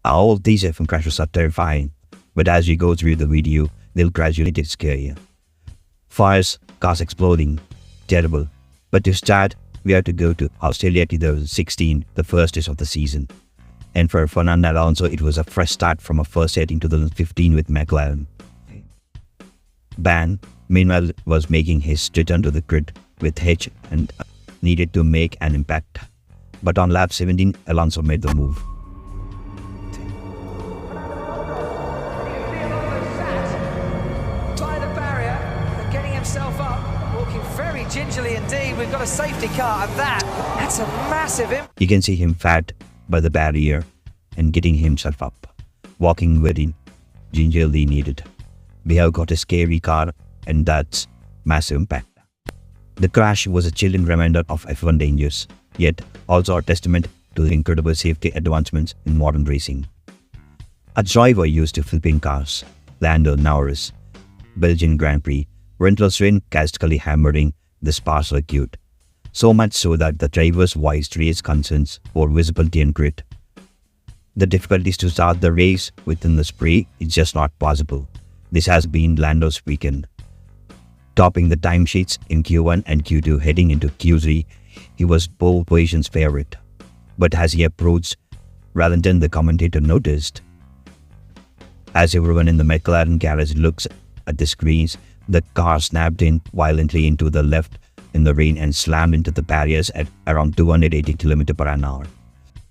All of these F1 crashes are terrifying, but as you go through the video, they'll gradually get scarier. Fires, cars exploding, terrible. But to start, we have to go to Australia 2016, the first race of the season. And for Fernando Alonso, it was a fresh start from a first set in 2015 with McLaren. Ban, meanwhile, was making his return to the grid with H and needed to make an impact. But on lap 17, Alonso made the move. By the barrier and getting himself up, walking very gingerly indeed. We've got a safety car, and that's a massive impact. You can see him fat by the barrier and getting himself up, walking very gingerly needed. We have got a scary car, and that's massive impact. The crash was a chilling reminder of F1 dangers, yet also a testament to the incredible safety advancements in modern racing. A driver used to flipping cars, Lando Norris, Belgian Grand Prix, relentless rain drastically hammering the Spa circuit, so much so that the drivers voiced race concerns for visibility and grit. The difficulties to start the race within the spray is just not possible. This has been Lando's weekend. Topping the timesheets in Q1 and Q2 heading into Q3, he was pole position's favorite. But as he approached, Valentin, the commentator, noticed. As everyone in the McLaren garage looks at the screens, the car snapped in violently into the left in the rain and slammed into the barriers at around 280 km/h.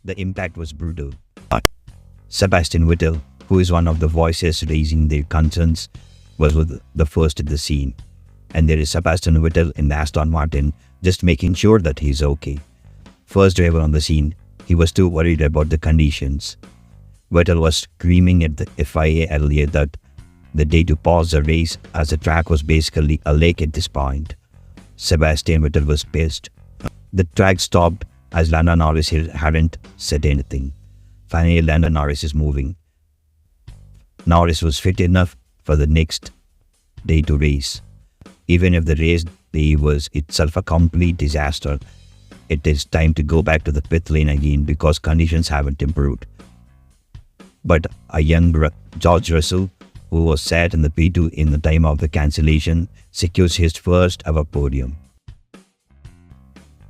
The impact was brutal. But Sebastian Vettel, who is one of the voices raising their concerns, was the first at the scene. And there is Sebastian Vettel in the Aston Martin, just making sure that he's okay. First driver on the scene, he was too worried about the conditions. Vettel was screaming at the FIA earlier that the day to pause the race, as the track was basically a lake at this point. Sebastian Vettel was pissed. The track stopped as Lando Norris hadn't said anything. Finally, Lando Norris is moving. Norris was fit enough for the next day to race. Even if the race day was itself a complete disaster, it is time to go back to the pit lane again because conditions haven't improved. But a young George Russell, who was sat in the P2 in the time of the cancellation, secures his first ever podium.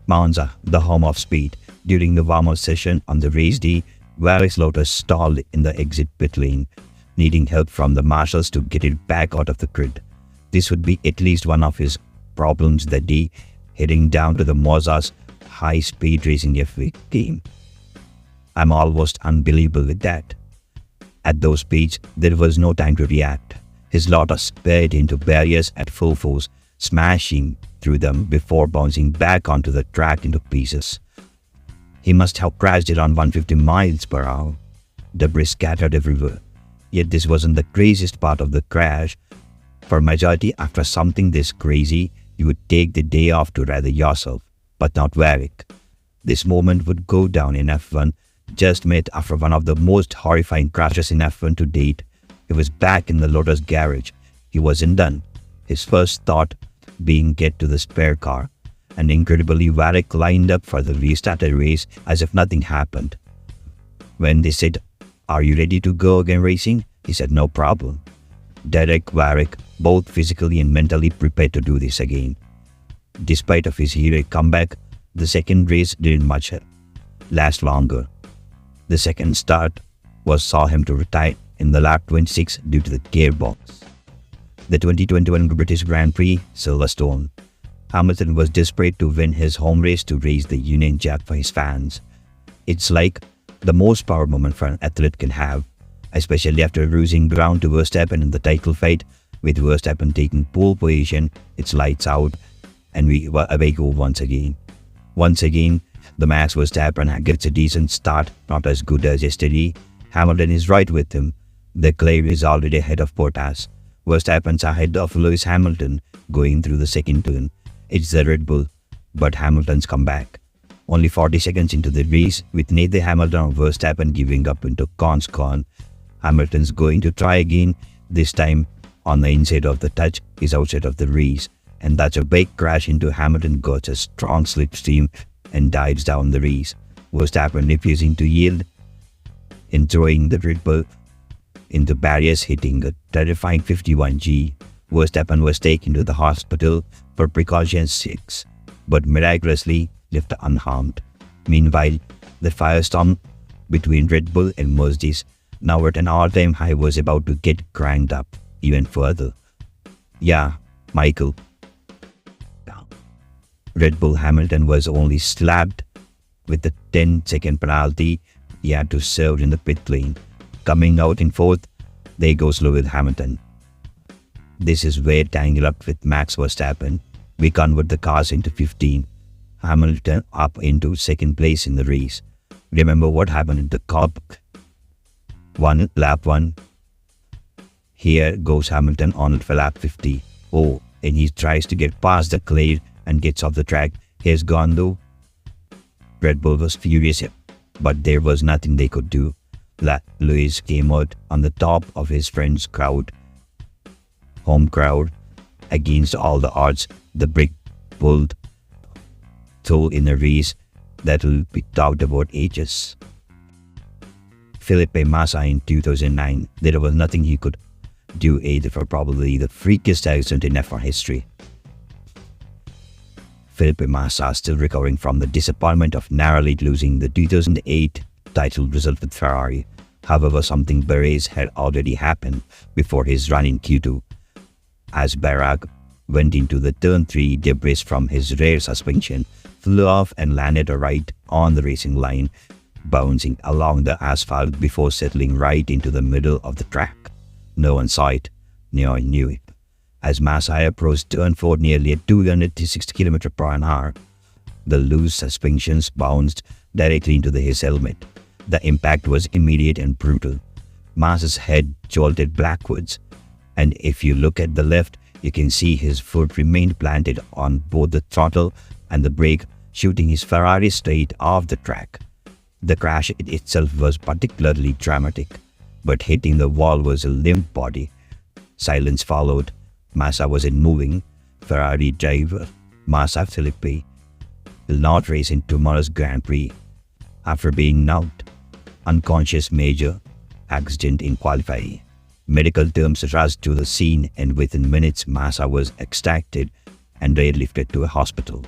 Monza, the home of speed. During the warm-up session on the race day, Valtteri Lotus stalled in the exit pit lane, needing help from the marshals to get it back out of the grid. This would be at least one of his problems that day, heading down to the Monza's high-speed racing F1 game. I'm almost unbelievable with that. At those speeds, there was no time to react. His Lotus sped into barriers at full force, smashing through them before bouncing back onto the track into pieces. He must have crashed around 150 miles per hour. Debris scattered everywhere. Yet this wasn't the craziest part of the crash. For majority, after something this crazy, you would take the day off to rather yourself, but not Varric. This moment would go down in F1 just minutes after one of the most horrifying crashes in F1 to date. He was back in the Lotus garage. He wasn't done. His first thought being get to the spare car. And incredibly, Varric lined up for the restarted race as if nothing happened. When they said, "Are you ready to go again racing?" he said, "No problem." Derek, Varric, both physically and mentally prepared to do this again. Despite of his heroic comeback, the second race didn't much last longer. The second start saw him to retire in the lap 26 due to the gearbox. The 2021 British Grand Prix, Silverstone. Hamilton was desperate to win his home race to raise the Union Jack for his fans. It's like the most power moment for an athlete can have, especially after losing ground to Verstappen in the title fight. With Verstappen taking pole position, it's lights out, and we were away go once again. Once again, the Max Verstappen gets a decent start, not as good as yesterday. Hamilton is right with him. Leclerc is already ahead of Bottas. Verstappen's ahead of Lewis Hamilton going through the second turn. It's the Red Bull, but Hamilton's come back. Only 40 seconds into the race, with neither Hamilton or Verstappen giving up into con, Hamilton's going to try again. This time, on the inside of the touch, is outside of the race, and that's a big crash into Hamilton. Got a strong slipstream and dives down the race. Verstappen refusing to yield. in throwing the Red Bull into barriers, hitting a terrifying 51G. Verstappen was taken to the hospital for precaution's sake, but miraculously left unharmed. Meanwhile, the firestorm between Red Bull and Mercedes, now at an all-time high, was about to get cranked up even further. Yeah, Michael. Red Bull Hamilton was only slapped with the 10-second penalty he had to serve in the pit lane. Coming out in fourth, there goes Lewis Hamilton. This is where tangled up with Max Verstappen, we convert the cars into 15. Hamilton up into second place in the race. Remember what happened in the Cup? Lap 1. Here goes Hamilton on lap 50. Oh, and he tries to get past the clear and gets off the track. Here's gone though. Red Bull was furious, but there was nothing they could do. Lewis came out on the top of his friend's home crowd. Against all the odds, the brick pulled through in a race that will be talked about ages. Felipe Massa in 2009, there was nothing he could do either for probably the freakiest accident in F1 history. Felipe Massa still recovering from the disappointment of narrowly losing the 2008 title result with Ferrari. However, something Perez had already happened before his run in Q2. As Barak went into the turn 3, debris from his rear suspension flew off and landed right on the racing line, bouncing along the asphalt before settling right into the middle of the track. No one saw it, no one knew it. As Massa approached turn 4 nearly at 260 km/h, the loose suspensions bounced directly into his helmet. The impact was immediate and brutal. Massa's head jolted backwards, and if you look at the left, you can see his foot remained planted on both the throttle and the brake, shooting his Ferrari straight off the track. The crash itself was particularly dramatic, but hitting the wall was a limp body. Silence followed. Massa wasn't moving. Ferrari driver Massa Felipe will not race in tomorrow's Grand Prix after being knocked unconscious, major accident in qualifying. Medical terms rushed to the scene, and within minutes Massa was extracted and airlifted to a hospital.